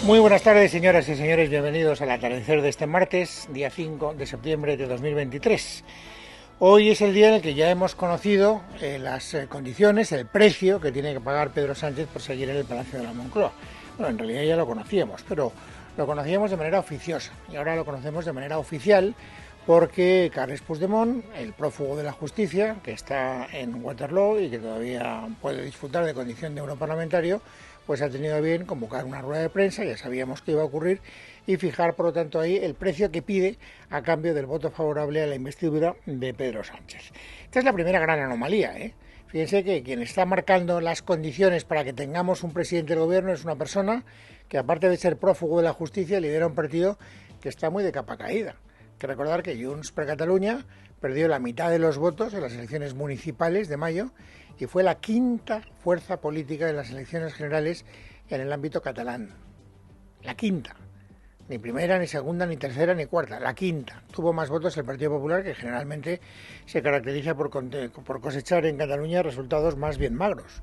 Muy buenas tardes, señoras y señores, bienvenidos al atardecer de este martes, día 5 de septiembre de 2023. Hoy es el día en el que ya hemos conocido las condiciones, el precio que tiene que pagar Pedro Sánchez por seguir en el Palacio de la Moncloa. Bueno, en realidad ya lo conocíamos, pero lo conocíamos de manera oficiosa y ahora lo conocemos de manera oficial porque Carles Puigdemont, el prófugo de la justicia, que está en Waterloo y que todavía puede disfrutar de condición de europarlamentario, pues ha tenido bien convocar una rueda de prensa, ya sabíamos que iba a ocurrir, y fijar, por lo tanto, ahí el precio que pide a cambio del voto favorable a la investidura de Pedro Sánchez. Esta es la primera gran anomalía, ¿eh? Fíjense que quien está marcando las condiciones para que tengamos un presidente del gobierno es una persona que, aparte de ser prófugo de la justicia, lidera un partido que está muy de capa caída. Hay que recordar que Junts per Catalunya perdió la mitad de los votos en las elecciones municipales de mayo y fue la quinta fuerza política en las elecciones generales en el ámbito catalán. La quinta. Ni primera, ni segunda, ni tercera, ni cuarta. La quinta. Tuvo más votos el Partido Popular, que generalmente se caracteriza por cosechar en Cataluña resultados más bien magros.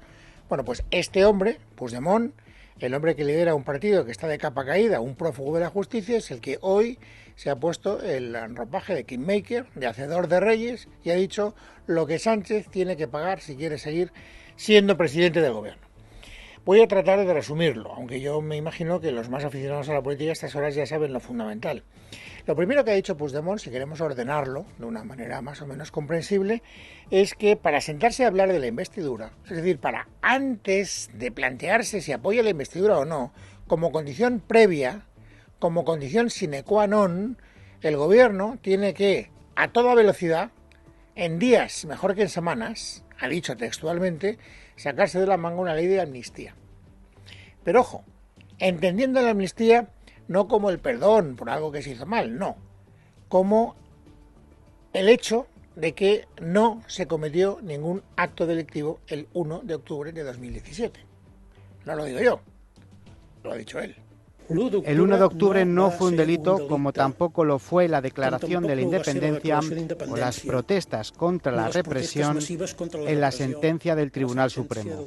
Bueno, pues este hombre, Puigdemont, el hombre que lidera un partido que está de capa caída, un prófugo de la justicia, es el que hoy se ha puesto el ropaje de kingmaker, de hacedor de reyes, y ha dicho lo que Sánchez tiene que pagar si quiere seguir siendo presidente del gobierno. Voy a tratar de resumirlo, aunque yo me imagino que los más aficionados a la política a estas horas ya saben lo fundamental. Lo primero que ha dicho Puigdemont, si queremos ordenarlo de una manera más o menos comprensible, es que para sentarse a hablar de la investidura, es decir, para antes de plantearse si apoya la investidura o no, como condición previa, como condición sine qua non, el gobierno tiene que, a toda velocidad, en días mejor que en semanas, ha dicho textualmente, sacarse de la manga una ley de amnistía. Pero ojo, entendiendo la amnistía no como el perdón por algo que se hizo mal, no, como el hecho de que no se cometió ningún acto delictivo el 1 de octubre de 2017. No lo digo yo, lo ha dicho él. El 1 de octubre no fue un delito, como tampoco lo fue la declaración de la independencia o las protestas contra la represión en la sentencia del Tribunal Supremo.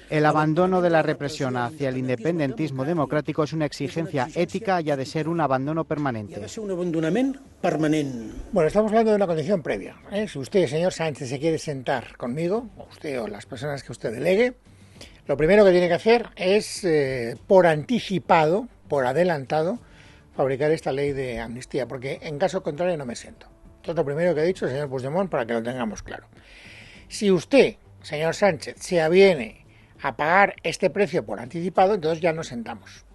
El abandono de la represión hacia el independentismo democrático es una exigencia ética y ha de ser un abandono permanente. Bueno, estamos hablando de una condición previa, ¿eh? Si usted, señor Sánchez, se quiere sentar conmigo, o usted o las personas que usted delegue, lo primero que tiene que hacer es, por anticipado, por adelantado, fabricar esta ley de amnistía, porque en caso contrario no me siento. Esto es lo primero que ha dicho el señor Puigdemont para que lo tengamos claro. Si usted, señor Sánchez, se aviene a pagar este precio por anticipado, entonces ya nos sentamos.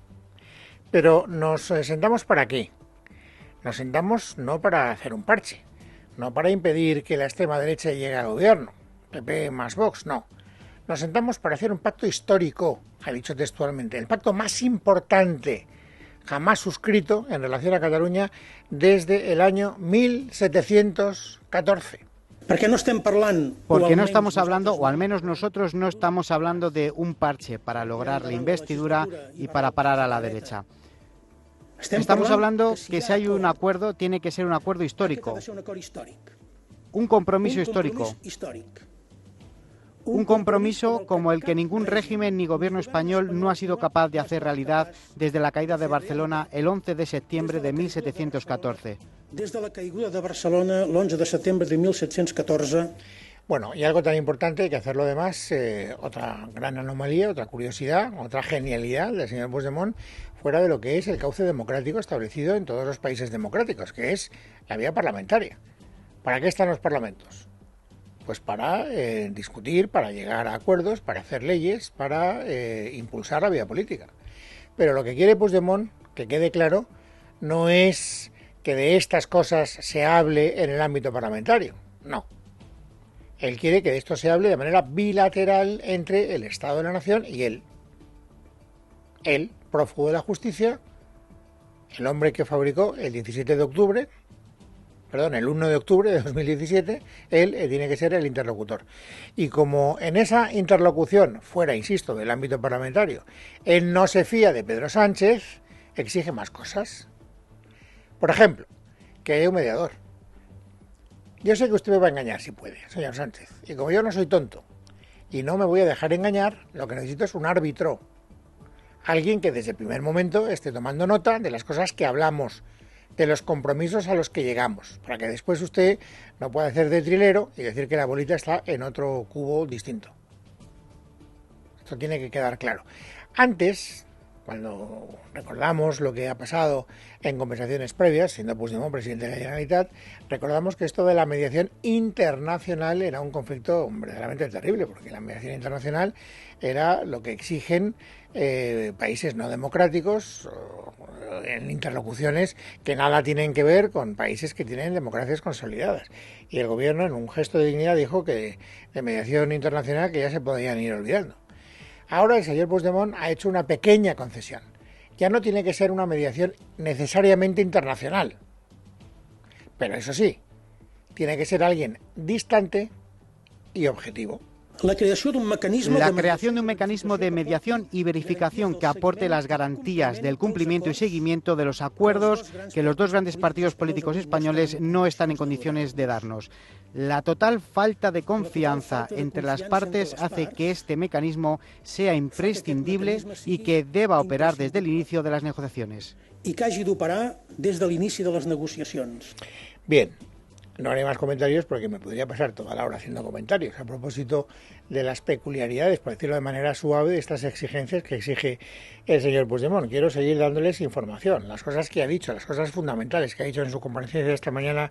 Pero ¿nos sentamos para qué? Nos sentamos no para hacer un parche, no para impedir que la extrema derecha llegue al gobierno, PP más Vox, no. Nos sentamos para hacer un pacto histórico, ha dicho textualmente, el pacto más importante jamás suscrito en relación a Cataluña desde el año 1714. Porque no estamos hablando, o al menos nosotros no estamos hablando de un parche para lograr la investidura y para parar a la derecha. Estamos hablando que si hay un acuerdo, tiene que ser un acuerdo histórico, un compromiso histórico. Un compromiso como el que ningún régimen ni gobierno español no ha sido capaz de hacer realidad desde la caída de Barcelona el 11 de septiembre de 1714. Desde la caiguda de Barcelona el 11 de septiembre de 1714. Bueno, y algo tan importante que hacerlo además, otra gran anomalía, otra curiosidad, otra genialidad del señor Puigdemont, fuera de lo que es el cauce democrático establecido en todos los países democráticos, que es la vía parlamentaria. ¿Para qué están los parlamentos? Pues para discutir, para llegar a acuerdos, para hacer leyes, para impulsar la vida política. Pero lo que quiere Puigdemont, que quede claro, no es que de estas cosas se hable en el ámbito parlamentario, no. Él quiere que de esto se hable de manera bilateral entre el Estado de la Nación y él. Él, prófugo de la justicia, el hombre que fabricó el 17 de octubre, perdón, el 1 de octubre de 2017, él tiene que ser el interlocutor. Y como en esa interlocución, fuera, insisto, del ámbito parlamentario, él no se fía de Pedro Sánchez, exige más cosas. Por ejemplo, que haya un mediador. Yo sé que usted me va a engañar si puede, señor Sánchez. Y como yo no soy tonto y no me voy a dejar engañar, lo que necesito es un árbitro. alguien que desde el primer momento esté tomando nota de las cosas que hablamos, de los compromisos a los que llegamos, para que después usted no pueda hacer de trilero y decir que la bolita está en otro cubo distinto. Esto tiene que quedar claro. Antes, cuando recordamos lo que ha pasado en conversaciones previas, siendo Puigdemont presidente de la Generalitat, recordamos que esto de la mediación internacional era un conflicto verdaderamente terrible, porque la mediación internacional era lo que exigen países no democráticos en interlocuciones que nada tienen que ver con países que tienen democracias consolidadas. Y el gobierno, en un gesto de dignidad, dijo que de mediación internacional que ya se podían ir olvidando. Ahora el señor Puigdemont ha hecho una pequeña concesión. Ya no tiene que ser una mediación necesariamente internacional. Pero eso sí, tiene que ser alguien distante y objetivo. La creación de un mecanismo de mediación y verificación que aporte las garantías del cumplimiento y seguimiento de los acuerdos que los dos grandes partidos políticos españoles no están en condiciones de darnos. La total falta de confianza entre las partes hace que este mecanismo sea imprescindible y que deba operar desde el inicio de las negociaciones. Y que hagi d'operar desde el inicio de las negociaciones. Bien. No haré más comentarios porque me podría pasar toda la hora haciendo comentarios a propósito de las peculiaridades, por decirlo de manera suave, de estas exigencias que exige el señor Puigdemont. Quiero seguir dándoles información, las cosas que ha dicho, las cosas fundamentales que ha dicho en su comparecencia esta mañana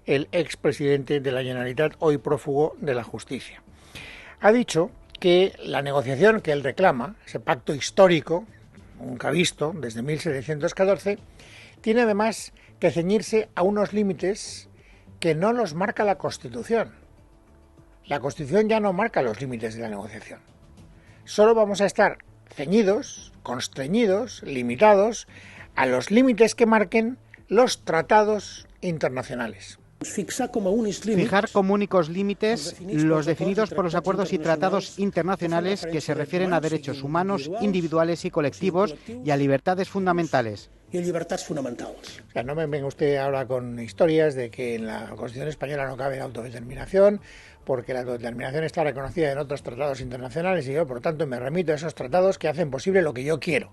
el expresidente de la Generalitat, hoy prófugo de la justicia. Ha dicho que la negociación que él reclama, ese pacto histórico, nunca visto desde 1714, tiene además que ceñirse a unos límites que no los marca la Constitución. La Constitución ya no marca los límites de la negociación. Solo vamos a estar ceñidos, constreñidos, limitados a los límites que marquen los tratados internacionales. Fijar como únicos límites los definidos por los acuerdos y tratados internacionales que se refieren a derechos humanos, individuales y colectivos y a libertades fundamentales. Y a libertades fundamentales. O sea, no me venga usted ahora con historias de que en la Constitución española no cabe la autodeterminación, porque la autodeterminación está reconocida en otros tratados internacionales y yo, por tanto, me remito a esos tratados que hacen posible lo que yo quiero.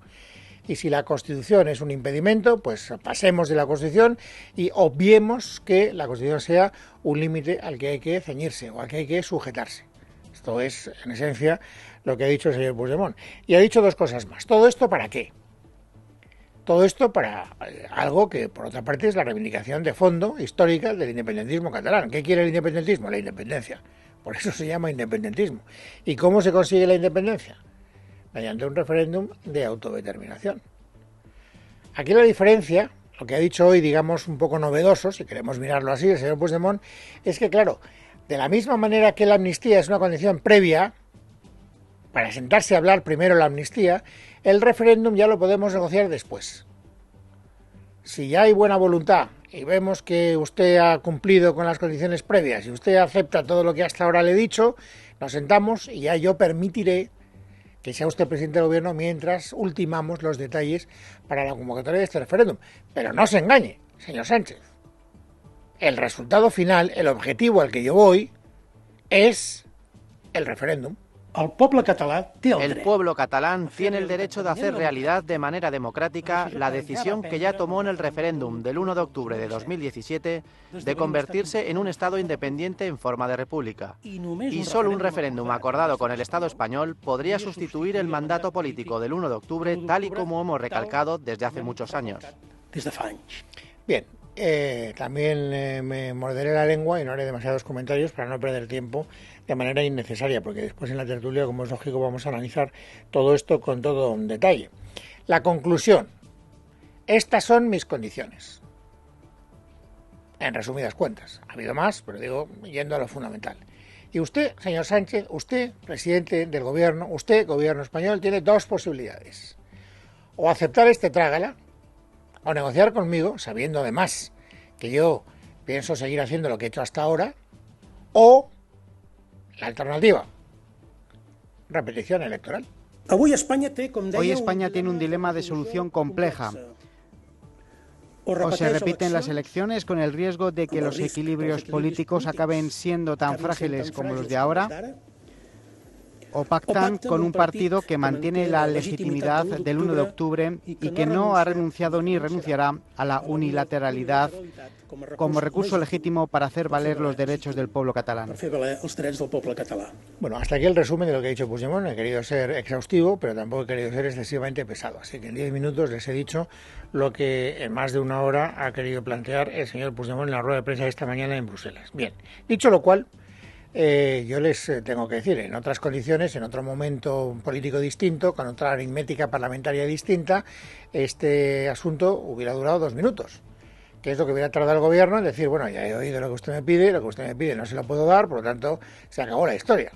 Y si la Constitución es un impedimento, pues pasemos de la Constitución y obviemos que la Constitución sea un límite al que hay que ceñirse o al que hay que sujetarse. Esto es, en esencia, lo que ha dicho el señor Puigdemont. Y ha dicho dos cosas más. ¿Todo esto para qué? Todo esto para algo que, por otra parte, es la reivindicación de fondo histórica del independentismo catalán. ¿Qué quiere el independentismo? La independencia. Por eso se llama independentismo. ¿Y cómo se consigue la independencia? Mediante un referéndum de autodeterminación. Aquí la diferencia, lo que ha dicho hoy, digamos, un poco novedoso, si queremos mirarlo así, el señor Puigdemont, es que, claro, de la misma manera que la amnistía es una condición previa, para sentarse a hablar primero la amnistía, el referéndum ya lo podemos negociar después. Si ya hay buena voluntad y vemos que usted ha cumplido con las condiciones previas y usted acepta todo lo que hasta ahora le he dicho, nos sentamos y ya yo permitiré que sea usted presidente del gobierno mientras ultimamos los detalles para la convocatoria de este referéndum. Pero no se engañe, señor Sánchez. El resultado final, el objetivo al que yo voy, es el referéndum. El pueblo catalán tiene el derecho de hacer realidad de manera democrática la decisión que ya tomó en el referéndum del 1 de octubre de 2017 de convertirse en un Estado independiente en forma de república. Y solo un referéndum acordado con el Estado español podría sustituir el mandato político del 1 de octubre tal y como hemos recalcado desde hace muchos años. Bien. También me morderé la lengua y no haré demasiados comentarios para no perder tiempo de manera innecesaria, porque después en la tertulia, como es lógico, vamos a analizar todo esto con todo un detalle. La conclusión. Estas son mis condiciones. En resumidas cuentas. Ha habido más, pero digo, yendo a lo fundamental. Y usted, señor Sánchez, usted, presidente del gobierno, usted, gobierno español, tiene dos posibilidades. O aceptar este trágala, o negociar conmigo, sabiendo además que yo pienso seguir haciendo lo que he hecho hasta ahora, o la alternativa, repetición electoral. Hoy España tiene un dilema de solución compleja. O se repiten las elecciones con el riesgo de que los equilibrios políticos acaben siendo tan frágiles como los de ahora, o pactan con un partido que mantiene la legitimidad del 1 de octubre y que no ha renunciado ni renunciará a la unilateralidad como recurso legítimo para hacer valer los derechos del pueblo catalán. Bueno, hasta aquí el resumen de lo que ha dicho Puigdemont. He querido ser exhaustivo, pero tampoco he querido ser excesivamente pesado. Así que en 10 minutos les he dicho lo que en más de una hora ha querido plantear el señor Puigdemont en la rueda de prensa de esta mañana en Bruselas. Bien, dicho lo cual, yo les tengo que decir, en otras condiciones, en otro momento político distinto, con otra aritmética parlamentaria distinta, este asunto hubiera durado 2 minutos. Que es lo que hubiera tardado el gobierno en decir, bueno, ya he oído lo que usted me pide, lo que usted me pide no se lo puedo dar, por lo tanto, se acabó la historia.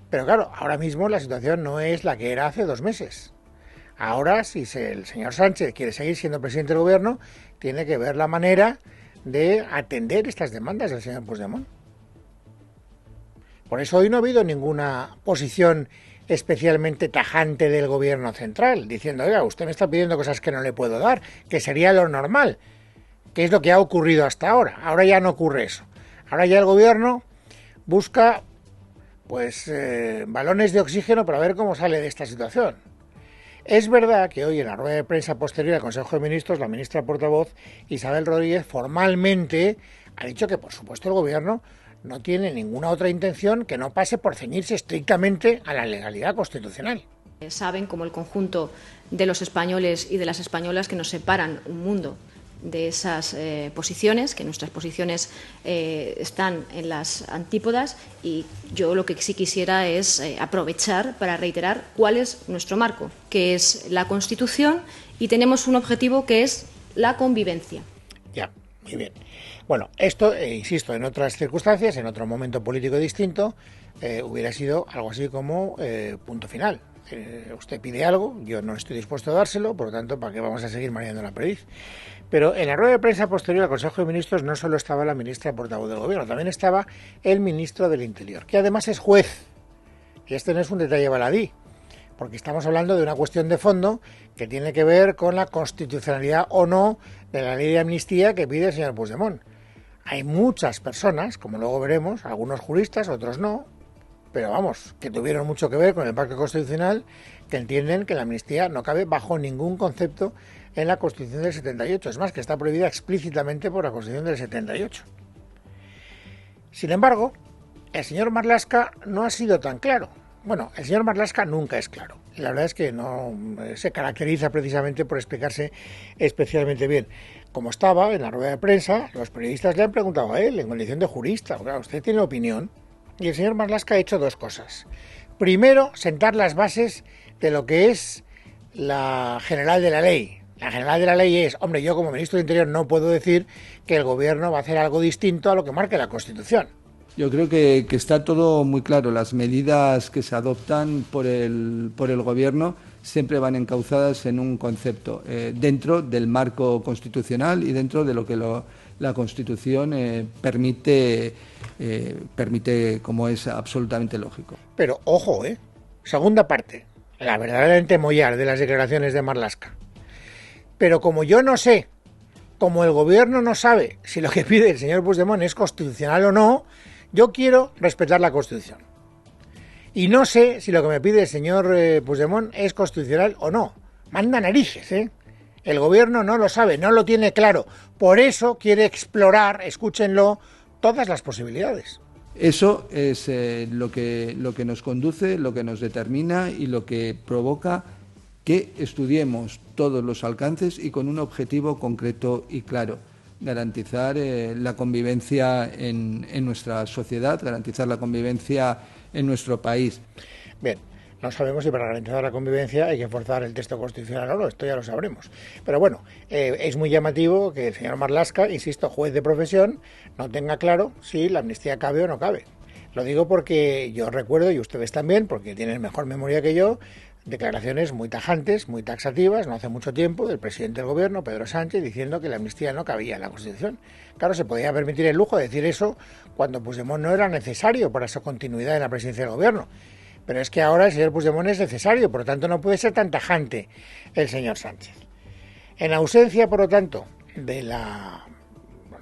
Pero claro, ahora mismo la situación no es la que era hace 2 meses. Ahora, si el señor Sánchez quiere seguir siendo presidente del gobierno, tiene que ver la manera de atender estas demandas del señor Puigdemont. Por eso hoy no ha habido ninguna posición especialmente tajante del gobierno central, diciendo, oiga, usted me está pidiendo cosas que no le puedo dar, que sería lo normal. ¿Qué es lo que ha ocurrido hasta ahora? Ahora ya no ocurre eso. Ahora ya el gobierno busca balones de oxígeno para ver cómo sale de esta situación. Es verdad que hoy en la rueda de prensa posterior al Consejo de Ministros, la ministra portavoz Isabel Rodríguez formalmente ha dicho que, por supuesto, el gobierno no tiene ninguna otra intención que no pase por ceñirse estrictamente a la legalidad constitucional. Saben, como el conjunto de los españoles y de las españolas, que nos separan un mundo de esas posiciones, que nuestras posiciones están en las antípodas, y yo lo que sí quisiera es aprovechar para reiterar cuál es nuestro marco, que es la Constitución, y tenemos un objetivo que es la convivencia. Ya, muy bien. Bueno, esto, insisto, en otras circunstancias, en otro momento político distinto, hubiera sido algo así como punto final. Usted pide algo, yo no estoy dispuesto a dárselo, por lo tanto, ¿para qué vamos a seguir mareando la perdiz? Pero en la rueda de prensa posterior al Consejo de Ministros no solo estaba la ministra portavoz del Gobierno, también estaba el ministro del Interior, que además es juez. Y este no es un detalle baladí, porque estamos hablando de una cuestión de fondo que tiene que ver con la constitucionalidad o no de la ley de amnistía que pide el señor Puigdemont. Hay muchas personas, como luego veremos, algunos juristas, otros no, pero vamos, que tuvieron mucho que ver con el pacto constitucional, que entienden que la amnistía no cabe bajo ningún concepto en la Constitución del 78. Es más, que está prohibida explícitamente por la Constitución del 78. Sin embargo, el señor Marlaska no ha sido tan claro. Bueno, el señor Marlaska nunca es claro. Y la verdad es que no se caracteriza precisamente por explicarse especialmente bien. Como estaba en la rueda de prensa, los periodistas le han preguntado a él, en condición de jurista, claro, ¿usted tiene opinión? Y el señor Marlaska ha hecho 2 cosas. Primero, sentar las bases de lo que es la general de la ley. La general de la ley es, hombre, yo como ministro de Interior no puedo decir que el gobierno va a hacer algo distinto a lo que marque la Constitución. Yo creo que está todo muy claro. Las medidas que se adoptan por el gobierno siempre van encauzadas en un concepto, dentro del marco constitucional y dentro de lo que la Constitución permite, como es absolutamente lógico. Pero, ojo, segunda parte, la verdaderamente mollar de las declaraciones de Marlaska. Pero como yo no sé, como el gobierno no sabe si lo que pide el señor Puigdemont es constitucional o no, yo quiero respetar la Constitución. Y no sé si lo que me pide el señor Puigdemont es constitucional o no. Manda narices, ¿eh? El gobierno no lo sabe, no lo tiene claro. Por eso quiere explorar, escúchenlo, todas las posibilidades. Eso es lo que nos conduce, lo que nos determina y lo que provoca que estudiemos todos los alcances y con un objetivo concreto y claro: garantizar la convivencia en nuestra sociedad, garantizar la convivencia en nuestro país. Bien, no sabemos si para garantizar la convivencia hay que forzar el texto constitucional o no, esto ya lo sabremos. Pero bueno, es muy llamativo que el señor Marlaska, insisto, juez de profesión, no tenga claro si la amnistía cabe o no cabe. Lo digo porque yo recuerdo, y ustedes también, porque tienen mejor memoria que yo, declaraciones muy tajantes, muy taxativas, no hace mucho tiempo, del presidente del gobierno, Pedro Sánchez, diciendo que la amnistía no cabía en la Constitución. Claro, se podía permitir el lujo de decir eso cuando Puigdemont no era necesario para su continuidad en la presidencia del gobierno. Pero es que ahora el señor Puigdemont es necesario, por lo tanto no puede ser tan tajante el señor Sánchez. En ausencia, por lo tanto, de la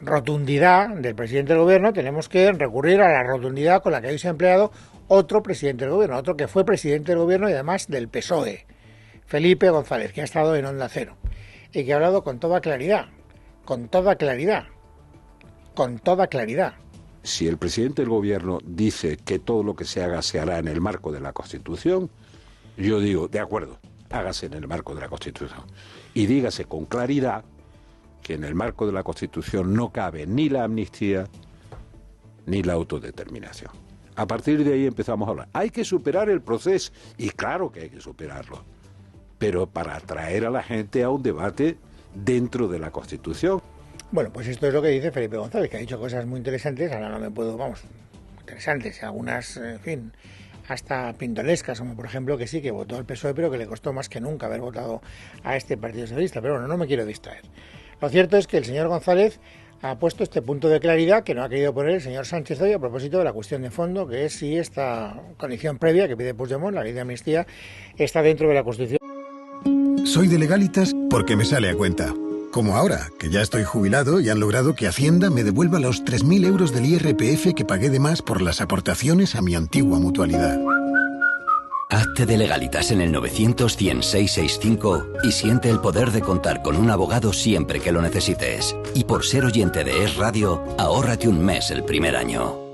rotundidad del presidente del gobierno, tenemos que recurrir a la rotundidad con la que hoy se ha empleado otro presidente del gobierno, otro que fue presidente del gobierno y además del PSOE, Felipe González, que ha estado en Onda Cero y que ha hablado con toda claridad. Si el presidente del gobierno dice que todo lo que se haga se hará en el marco de la Constitución, yo digo, de acuerdo, hágase en el marco de la Constitución. Y dígase con claridad que en el marco de la Constitución no cabe ni la amnistía ni la autodeterminación. A partir de ahí empezamos a hablar. Hay que superar el proceso, y claro que hay que superarlo, pero para atraer a la gente a un debate dentro de la Constitución. Bueno, pues esto es lo que dice Felipe González, que ha dicho cosas muy interesantes, ahora no me puedo, interesantes, algunas, en fin, hasta pintorescas, como por ejemplo que sí, que votó al PSOE, pero que le costó más que nunca haber votado a este Partido Socialista, pero bueno, no me quiero distraer. Lo cierto es que el señor González ha puesto este punto de claridad que no ha querido poner el señor Sánchez hoy a propósito de la cuestión de fondo, que es si esta condición previa que pide Puigdemont, la ley de amnistía, está dentro de la Constitución. Soy de Legalitas porque me sale a cuenta. Como ahora, que ya estoy jubilado y han logrado que Hacienda me devuelva los 3.000 euros del IRPF que pagué de más por las aportaciones a mi antigua mutualidad. Hazte de Legalitas en el 900-100-665 y siente el poder de contar con un abogado siempre que lo necesites. Y por ser oyente de Es Radio, ahórrate un mes el primer año.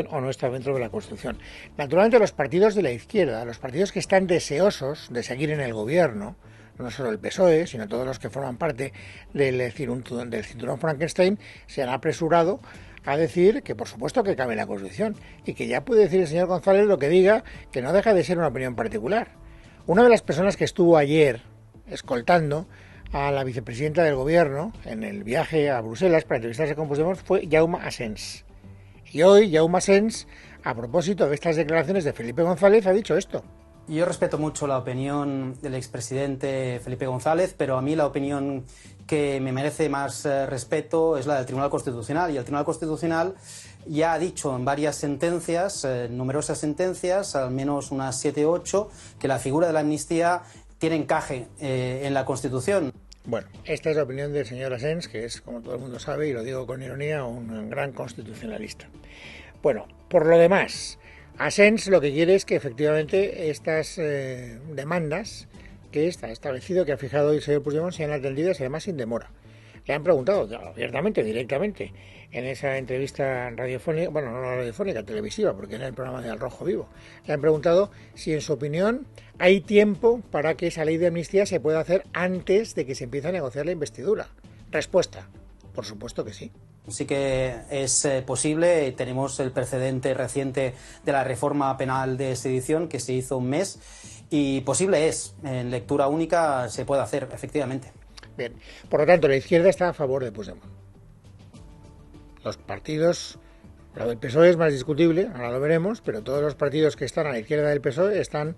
O no está dentro de la Constitución. Naturalmente los partidos de la izquierda, los partidos que están deseosos de seguir en el gobierno, no solo el PSOE, sino todos los que forman parte del cinturón Frankenstein, se han apresurado a decir que por supuesto que cabe en la Constitución y que ya puede decir el señor González lo que diga, que no deja de ser una opinión particular. Una de las personas que estuvo ayer escoltando a la vicepresidenta del gobierno en el viaje a Bruselas para entrevistarse con Puigdemont fue Jaume Asens. Y hoy Jaume Asens, a propósito de estas declaraciones de Felipe González, ha dicho esto. Yo respeto mucho la opinión del expresidente Felipe González, pero a mí la opinión que me merece más respeto es la del Tribunal Constitucional. Y el Tribunal Constitucional ya ha dicho en varias sentencias, numerosas sentencias, al menos unas 7 o 8, que la figura de la amnistía tiene encaje en la Constitución. Bueno, esta es la opinión del señor Asens, que es, como todo el mundo sabe, y lo digo con ironía, un gran constitucionalista. Bueno, por lo demás, Asens lo que quiere es que efectivamente estas demandas que está establecido, que ha fijado el señor Puigdemont, sean atendidas y además sin demora. Le han preguntado abiertamente, directamente, en esa entrevista radiofónica, bueno, no radiofónica, televisiva, porque era el programa de Al Rojo Vivo, le han preguntado si en su opinión hay tiempo para que esa ley de amnistía se pueda hacer antes de que se empiece a negociar la investidura. Respuesta, por supuesto que sí. Sí que es posible, tenemos el precedente reciente de la reforma penal de sedición que se hizo un mes y posible es, en lectura única se puede hacer, efectivamente. Bien, por lo tanto, la izquierda está a favor de Puigdemont. Los partidos, lo del PSOE es más discutible, ahora lo veremos, pero todos los partidos que están a la izquierda del PSOE están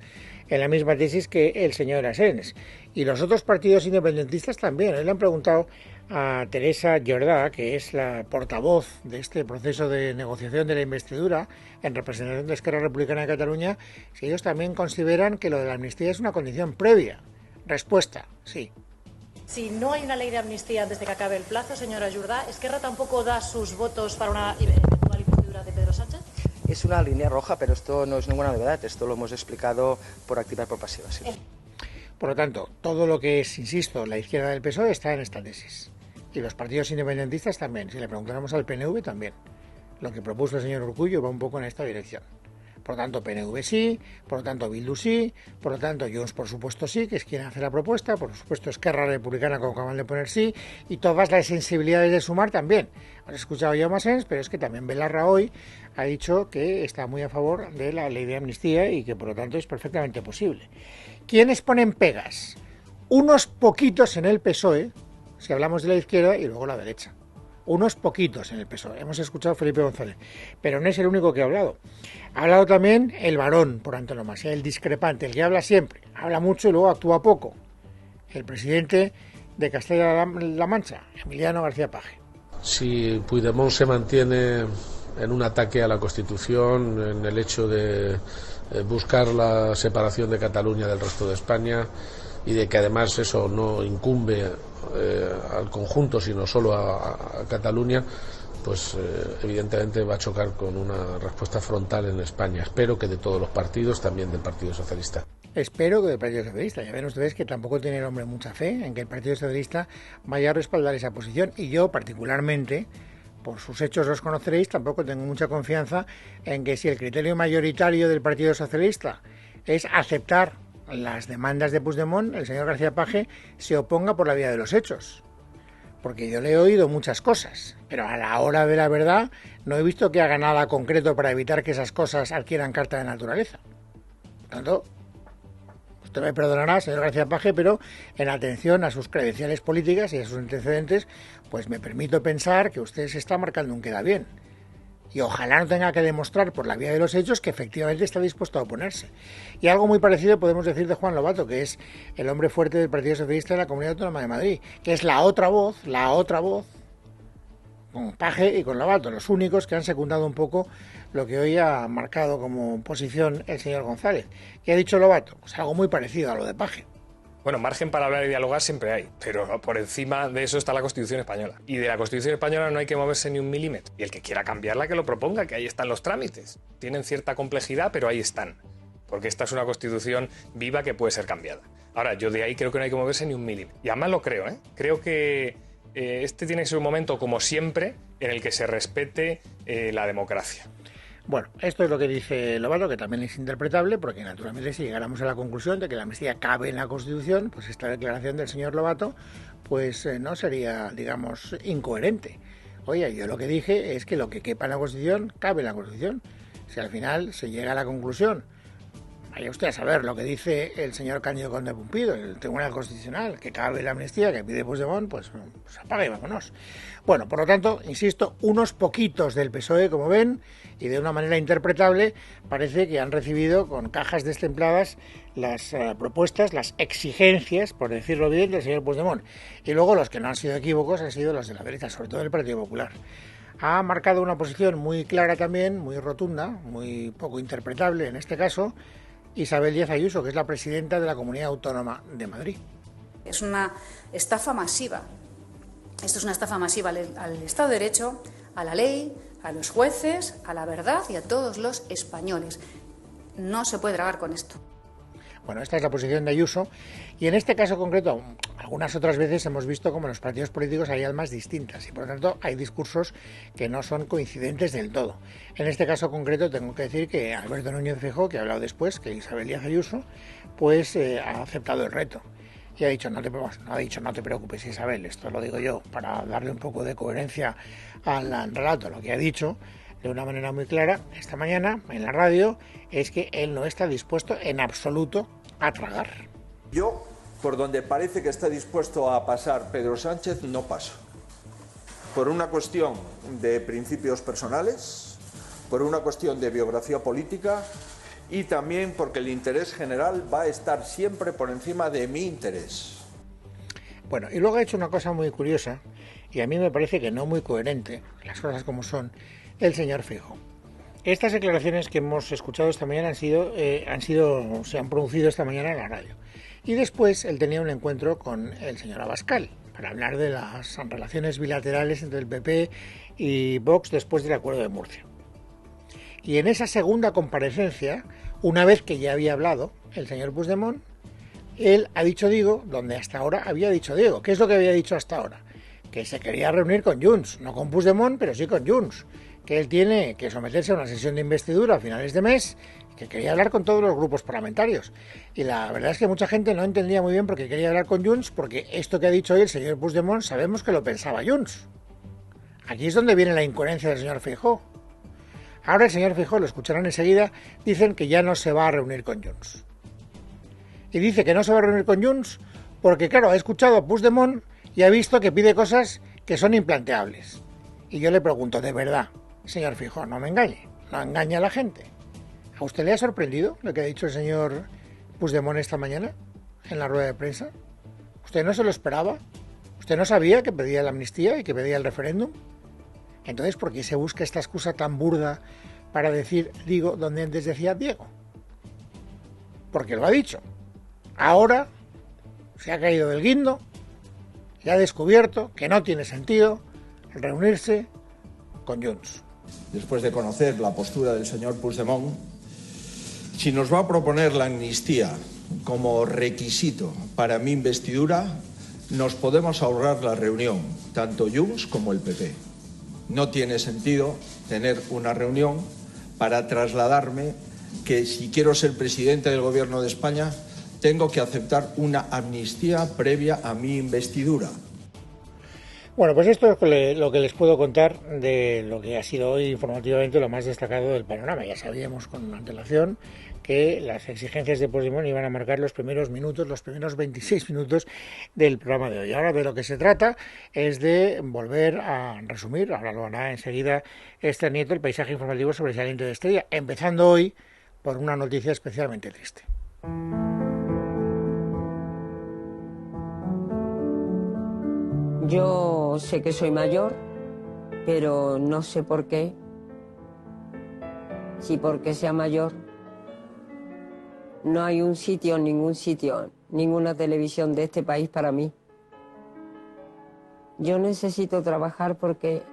en la misma tesis que el señor Asens. Y los otros partidos independentistas también. Hoy le han preguntado a Teresa Jordà, que es la portavoz de este proceso de negociación de la investidura en representación de Esquerra Republicana de Cataluña, si ellos también consideran que lo de la amnistía es una condición previa. Respuesta, sí. Si no hay una ley de amnistía antes de que acabe el plazo, señora Jordà, ¿Esquerra tampoco da sus votos para una eventual investidura de Pedro Sánchez? Es una línea roja, pero esto no es ninguna novedad. Esto lo hemos explicado por activa y por pasiva. Sí. Por lo tanto, todo lo que es, insisto, la izquierda del PSOE está en esta tesis. Y los partidos independentistas también. Si le preguntáramos al PNV también. Lo que propuso el señor Urkullu va un poco en esta dirección. Por lo tanto, PNV sí, por lo tanto, Bildu sí, por lo tanto, Junts por supuesto sí, que es quien hace la propuesta, por supuesto, Esquerra Republicana, como acaban de poner sí, y todas las sensibilidades de Sumar también. Has escuchado a Jaume Asens, pero es que también Belarra hoy ha dicho que está muy a favor de la ley de amnistía y que, por lo tanto, es perfectamente posible. ¿Quiénes ponen pegas? Unos poquitos en el PSOE, si hablamos de la izquierda, y luego la derecha. Unos poquitos en el PSOE. Hemos escuchado a Felipe González, pero no es el único que ha hablado. Ha hablado también el varón, por antonomasia, el discrepante, el que habla siempre, habla mucho y luego actúa poco. El presidente de Castilla-La Mancha, Emiliano García Paje. Si Puigdemont se mantiene en un ataque a la Constitución, en el hecho de buscar la separación de Cataluña del resto de España y de que además eso no incumbe al conjunto, sino solo a Cataluña, pues evidentemente va a chocar con una respuesta frontal en España. Espero que de todos los partidos, también del Partido Socialista. Espero que del Partido Socialista. Ya ven ustedes que tampoco tiene el hombre mucha fe en que el Partido Socialista vaya a respaldar esa posición. Y yo, particularmente, por sus hechos los conoceréis, tampoco tengo mucha confianza en que si el criterio mayoritario del Partido Socialista es aceptar las demandas de Puigdemont, el señor García Paje se oponga por la vía de los hechos. Porque yo le he oído muchas cosas, pero a la hora de la verdad no he visto que haga nada concreto para evitar que esas cosas adquieran carta de naturaleza. Por tanto, usted me perdonará, señor García Paje, pero en atención a sus credenciales políticas y a sus antecedentes, pues me permito pensar que usted se está marcando un queda bien. Y ojalá no tenga que demostrar por la vía de los hechos que efectivamente está dispuesto a oponerse. Y algo muy parecido podemos decir de Juan Lobato, que es el hombre fuerte del Partido Socialista de la Comunidad Autónoma de Madrid, que es la otra voz, con Paje y con Lobato, los únicos que han secundado un poco lo que hoy ha marcado como posición el señor González. ¿Qué ha dicho Lobato? Pues algo muy parecido a lo de Paje. Bueno, margen para hablar y dialogar siempre hay, pero por encima de eso está la Constitución española. Y de la Constitución española no hay que moverse ni un milímetro. Y el que quiera cambiarla, que lo proponga, que ahí están los trámites. Tienen cierta complejidad, pero ahí están. Porque esta es una Constitución viva que puede ser cambiada. Ahora, yo de ahí creo que no hay que moverse ni un milímetro. Y además lo creo, ¿eh? Creo que este tiene que ser un momento, como siempre, en el que se respete la democracia. Bueno, esto es lo que dice Lobato, que también es interpretable, porque naturalmente si llegáramos a la conclusión de que la amnistía cabe en la Constitución, pues esta declaración del señor Lobato, pues no sería, digamos, incoherente. Oye, yo lo que dije es que lo que quepa en la Constitución, cabe en la Constitución. Si al final se llega a la conclusión, vaya usted a saber lo que dice el señor Cándido Conde Pumpido, el Tribunal Constitucional, que cabe la amnistía, que pide Puigdemont, pues apaga y vámonos. Bueno, por lo tanto, insisto, unos poquitos del PSOE, como ven, y de una manera interpretable, parece que han recibido con cajas destempladas las propuestas, las exigencias, por decirlo bien, del señor Puigdemont. Y luego los que no han sido equívocos han sido los de la derecha, sobre todo el Partido Popular. Ha marcado una posición muy clara también, muy rotunda, muy poco interpretable en este caso, Isabel Díaz Ayuso, que es la presidenta de la Comunidad Autónoma de Madrid. Es una estafa masiva. Esto es una estafa masiva al Estado de Derecho, a la ley, a los jueces, a la verdad y a todos los españoles. No se puede tragar con esto. Bueno, esta es la posición de Ayuso y en este caso concreto, algunas otras veces hemos visto como en los partidos políticos hay almas distintas y por lo tanto hay discursos que no son coincidentes del todo. En este caso concreto tengo que decir que Alberto Núñez Feijóo, que ha hablado después, que Isabel Díaz Ayuso, pues ha aceptado el reto. Y ha dicho, no te preocupes, Isabel, esto lo digo yo para darle un poco de coherencia al relato. Lo que ha dicho de una manera muy clara esta mañana en la radio es que él no está dispuesto en absoluto a tragar. Yo, por donde parece que está dispuesto a pasar Pedro Sánchez, no paso. Por una cuestión de principios personales, por una cuestión de biografía política y también porque el interés general va a estar siempre por encima de mi interés. Bueno, y luego ha hecho una cosa muy curiosa, y a mí me parece que no muy coherente, las cosas como son, el señor Feijóo. Estas declaraciones que hemos escuchado esta mañana se han producido esta mañana en la radio. Y después él tenía un encuentro con el señor Abascal para hablar de las relaciones bilaterales entre el PP y Vox después del acuerdo de Murcia. Y en esa segunda comparecencia, una vez que ya había hablado el señor Puigdemont, él ha dicho Diego donde hasta ahora había dicho Diego. ¿Qué es lo que había dicho hasta ahora? Que se quería reunir con Junts, no con Puigdemont, pero sí con Junts. Que él tiene que someterse a una sesión de investidura a finales de mes, que quería hablar con todos los grupos parlamentarios. Y la verdad es que mucha gente no entendía muy bien por qué quería hablar con Junts, porque esto que ha dicho hoy el señor Puigdemont sabemos que lo pensaba Junts. Aquí es donde viene la incoherencia del señor Feijóo. Ahora el señor Feijóo, lo escucharán enseguida, dicen que ya no se va a reunir con Junts. Y dice que no se va a reunir con Junts porque, claro, ha escuchado a Puigdemont y ha visto que pide cosas que son implanteables. Y yo le pregunto, ¿de verdad, señor Feijóo, no me engañe? ¿No engaña a la gente? ¿A usted le ha sorprendido lo que ha dicho el señor Puigdemont esta mañana en la rueda de prensa? ¿Usted no se lo esperaba? ¿Usted no sabía que pedía la amnistía y que pedía el referéndum? Entonces, ¿por qué se busca esta excusa tan burda para decir digo donde antes decía Diego? Porque lo ha dicho. Ahora se ha caído del guindo y ha descubierto que no tiene sentido reunirse con Junts. Después de conocer la postura del señor Puigdemont, si nos va a proponer la amnistía como requisito para mi investidura, nos podemos ahorrar la reunión, tanto Junts como el PP. No tiene sentido tener una reunión para trasladarme que si quiero ser presidente del Gobierno de España tengo que aceptar una amnistía previa a mi investidura. Bueno, pues esto es lo que les puedo contar de lo que ha sido hoy informativamente lo más destacado del panorama. Ya sabíamos con antelación que las exigencias de Puigdemont iban a marcar los primeros minutos, los primeros 26 minutos del programa de hoy. Ahora de lo que se trata es de volver a resumir, ahora lo hará enseguida Esther Nieto, el paisaje informativo sobresaliente de este día, empezando hoy por una noticia especialmente triste. Yo sé que soy mayor, pero no sé por qué. Si porque sea mayor, no hay un sitio, ningún sitio, ninguna televisión de este país para mí. Yo necesito trabajar porque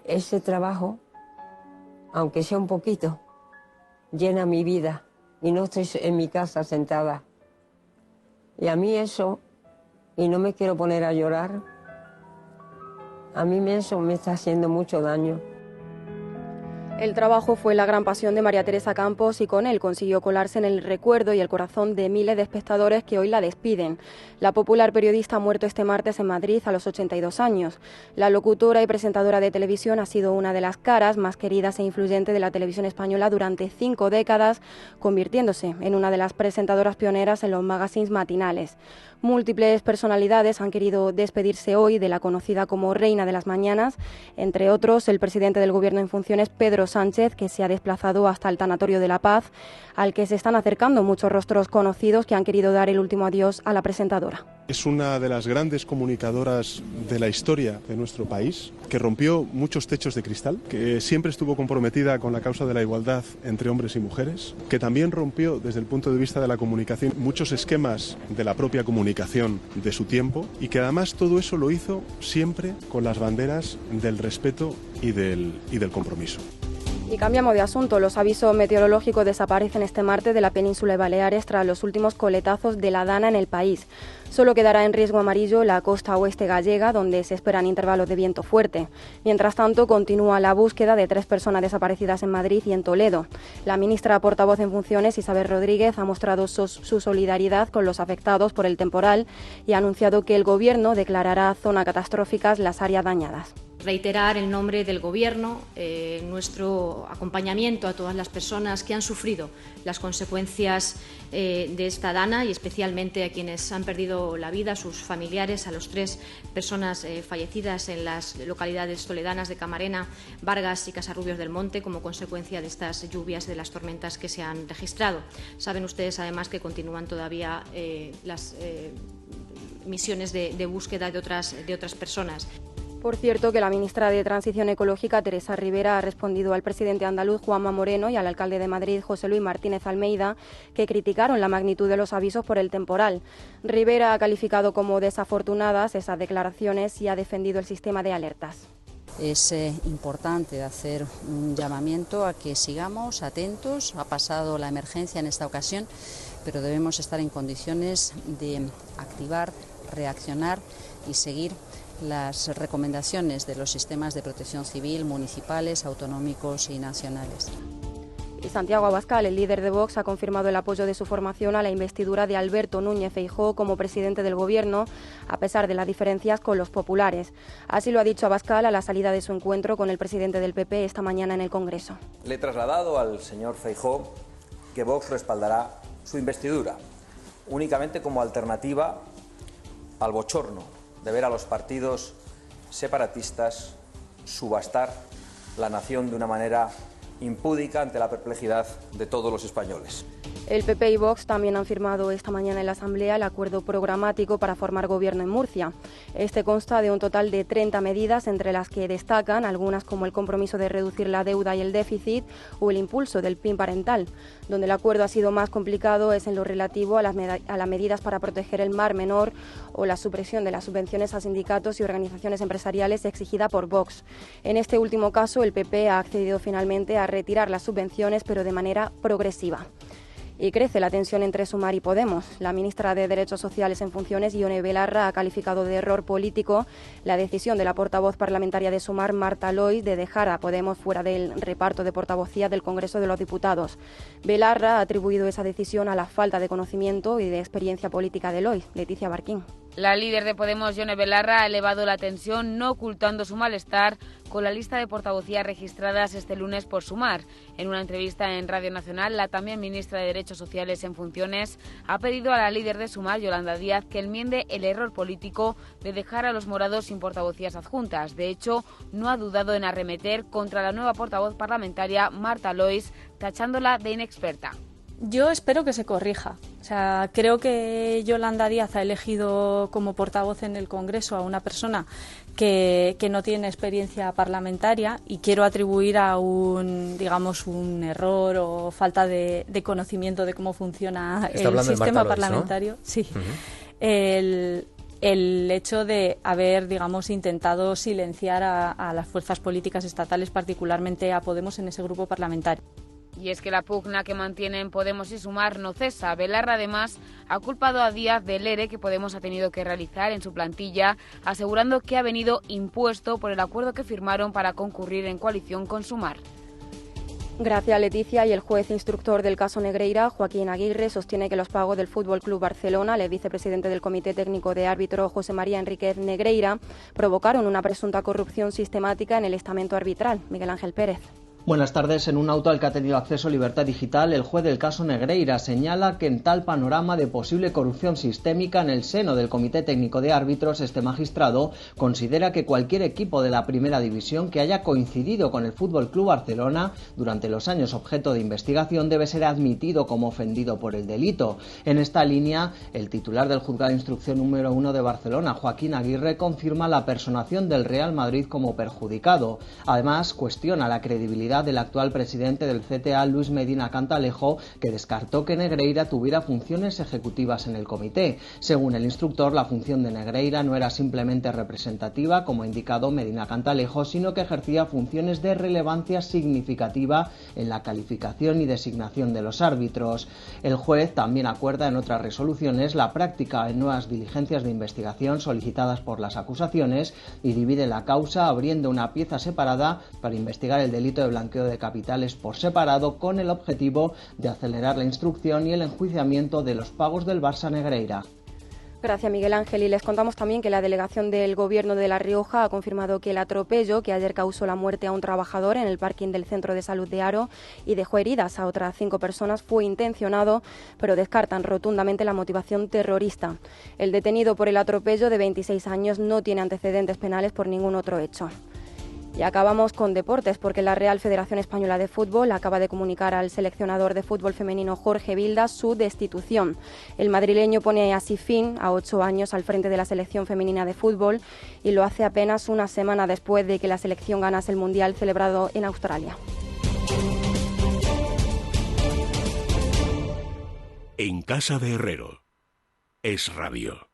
ese trabajo, aunque sea un poquito, llena mi vida y no estoy en mi casa sentada. Y a mí eso, y no me quiero poner a llorar, a mí eso me está haciendo mucho daño. El trabajo fue la gran pasión de María Teresa Campos y con él consiguió colarse en el recuerdo y el corazón de miles de espectadores que hoy la despiden. La popular periodista ha muerto este martes en Madrid a los 82 años. La locutora y presentadora de televisión ha sido una de las caras más queridas e influyentes de la televisión española durante 5 décadas, convirtiéndose en una de las presentadoras pioneras en los magazines matinales. Múltiples personalidades han querido despedirse hoy de la conocida como Reina de las Mañanas, entre otros el presidente del Gobierno en funciones, Pedro Sánchez, que se ha desplazado hasta el Tanatorio de la Paz, al que se están acercando muchos rostros conocidos que han querido dar el último adiós a la presentadora. Es una de las grandes comunicadoras de la historia de nuestro país, que rompió muchos techos de cristal, que siempre estuvo comprometida con la causa de la igualdad entre hombres y mujeres, que también rompió desde el punto de vista de la comunicación muchos esquemas de la propia comunicación de su tiempo y que además todo eso lo hizo siempre con las banderas del respeto y del compromiso. Y cambiamos de asunto. Los avisos meteorológicos desaparecen este martes de la península de Baleares tras los últimos coletazos de la Dana en el país. Solo quedará en riesgo amarillo la costa oeste gallega, donde se esperan intervalos de viento fuerte. Mientras tanto, continúa la búsqueda de 3 personas desaparecidas en Madrid y en Toledo. La ministra portavoz en funciones, Isabel Rodríguez, ha mostrado su solidaridad con los afectados por el temporal y ha anunciado que el Gobierno declarará zona catastróficas las áreas dañadas. Reiterar en nombre del Gobierno nuestro acompañamiento a todas las personas que han sufrido las consecuencias de esta Dana y especialmente a quienes han perdido la vida, a sus familiares, a las 3 personas fallecidas en las localidades toledanas de Camarena, Vargas y Casarrubios del Monte como consecuencia de estas lluvias, de las tormentas que se han registrado. Saben ustedes además que continúan todavía las misiones de búsqueda de otras personas. Por cierto, que la ministra de Transición Ecológica, Teresa Rivera, ha respondido al presidente andaluz, Juanma Moreno, y al alcalde de Madrid, José Luis Martínez Almeida, que criticaron la magnitud de los avisos por el temporal. Rivera ha calificado como desafortunadas esas declaraciones y ha defendido el sistema de alertas. Es importante hacer un llamamiento a que sigamos atentos. Ha pasado la emergencia en esta ocasión, pero debemos estar en condiciones de activar, reaccionar y seguir las recomendaciones de los sistemas de protección civil municipales, autonómicos y nacionales. Y Santiago Abascal, el líder de Vox, ha confirmado el apoyo de su formación a la investidura de Alberto Núñez Feijóo como presidente del Gobierno, a pesar de las diferencias con los populares. Así lo ha dicho Abascal a la salida de su encuentro con el presidente del PP esta mañana en el Congreso. Le he trasladado al señor Feijóo que Vox respaldará su investidura, únicamente como alternativa al bochorno de ver a los partidos separatistas subastar la nación de una manera impúdica ante la perplejidad de todos los españoles. El PP y Vox también han firmado esta mañana en la Asamblea el acuerdo programático para formar gobierno en Murcia. Este consta de un total de 30 medidas, entre las que destacan algunas como el compromiso de reducir la deuda y el déficit o el impulso del PIN parental. Donde el acuerdo ha sido más complicado es en lo relativo a las medidas para proteger el Mar Menor o la supresión de las subvenciones a sindicatos y organizaciones empresariales exigida por Vox. En este último caso, el PP ha accedido finalmente a retirar las subvenciones, pero de manera progresiva. Y crece la tensión entre Sumar y Podemos. La ministra de Derechos Sociales en funciones, Ione Belarra, ha calificado de error político la decisión de la portavoz parlamentaria de Sumar, Marta Lois, de dejar a Podemos fuera del reparto de portavocía del Congreso de los Diputados. Belarra ha atribuido esa decisión a la falta de conocimiento y de experiencia política de Lois. Leticia Barquín. La líder de Podemos, Ione Belarra, ha elevado la tensión, no ocultando su malestar con la lista de portavocías registradas este lunes por Sumar. En una entrevista en Radio Nacional, la también ministra de Derechos Sociales en funciones ha pedido a la líder de Sumar, Yolanda Díaz, que enmiende el error político de dejar a los morados sin portavocías adjuntas. De hecho, no ha dudado en arremeter contra la nueva portavoz parlamentaria, Marta Lois, tachándola de inexperta. Yo espero que se corrija. O sea, creo que Yolanda Díaz ha elegido como portavoz en el Congreso a una persona que no tiene experiencia parlamentaria, y quiero atribuir a un error o falta de conocimiento de cómo funciona el sistema parlamentario. ¿No? Sí. El hecho de haber, intentado silenciar a las fuerzas políticas estatales, particularmente a Podemos, en ese grupo parlamentario. Y es que la pugna que mantienen Podemos y Sumar no cesa. Belarra, además, ha culpado a Díaz del ERE que Podemos ha tenido que realizar en su plantilla, asegurando que ha venido impuesto por el acuerdo que firmaron para concurrir en coalición con Sumar. Gracias, Leticia. Y el juez instructor del caso Negreira, Joaquín Aguirre, sostiene que los pagos del Fútbol Club Barcelona, el vicepresidente del Comité Técnico de Árbitro, José María Enríquez Negreira, provocaron una presunta corrupción sistemática en el estamento arbitral. Miguel Ángel Pérez. Buenas tardes. En un auto al que ha tenido acceso Libertad Digital, el juez del caso Negreira señala que en tal panorama de posible corrupción sistémica en el seno del Comité Técnico de Árbitros, este magistrado considera que cualquier equipo de la Primera División que haya coincidido con el Fútbol Club Barcelona durante los años objeto de investigación debe ser admitido como ofendido por el delito. En esta línea, el titular del Juzgado de Instrucción número 1 de Barcelona, Joaquín Aguirre, confirma la personación del Real Madrid como perjudicado. Además, cuestiona la credibilidad del actual presidente del CTA, Luis Medina Cantalejo, que descartó que Negreira tuviera funciones ejecutivas en el comité. Según el instructor, la función de Negreira no era simplemente representativa, como ha indicado Medina Cantalejo, sino que ejercía funciones de relevancia significativa en la calificación y designación de los árbitros. El juez también acuerda en otras resoluciones la práctica en nuevas diligencias de investigación solicitadas por las acusaciones y divide la causa abriendo una pieza separada para investigar el delito de blanqueo de capitales por separado, con el objetivo de acelerar la instrucción y el enjuiciamiento de los pagos del Barça Negreira. Gracias, Miguel Ángel. Y les contamos también que la delegación del Gobierno de La Rioja ha confirmado que el atropello que ayer causó la muerte a un trabajador en el parking del Centro de Salud de Haro y dejó heridas a otras 5 personas fue intencionado, pero descartan rotundamente la motivación terrorista. El detenido por el atropello, de 26 años, no tiene antecedentes penales por ningún otro hecho. Y acabamos con deportes, porque la Real Federación Española de Fútbol acaba de comunicar al seleccionador de fútbol femenino Jorge Vilda su destitución. El madrileño pone así fin a 8 años al frente de la selección femenina de fútbol, y lo hace apenas una semana después de que la selección ganase el Mundial celebrado en Australia. En casa de Herrero, Es Radio.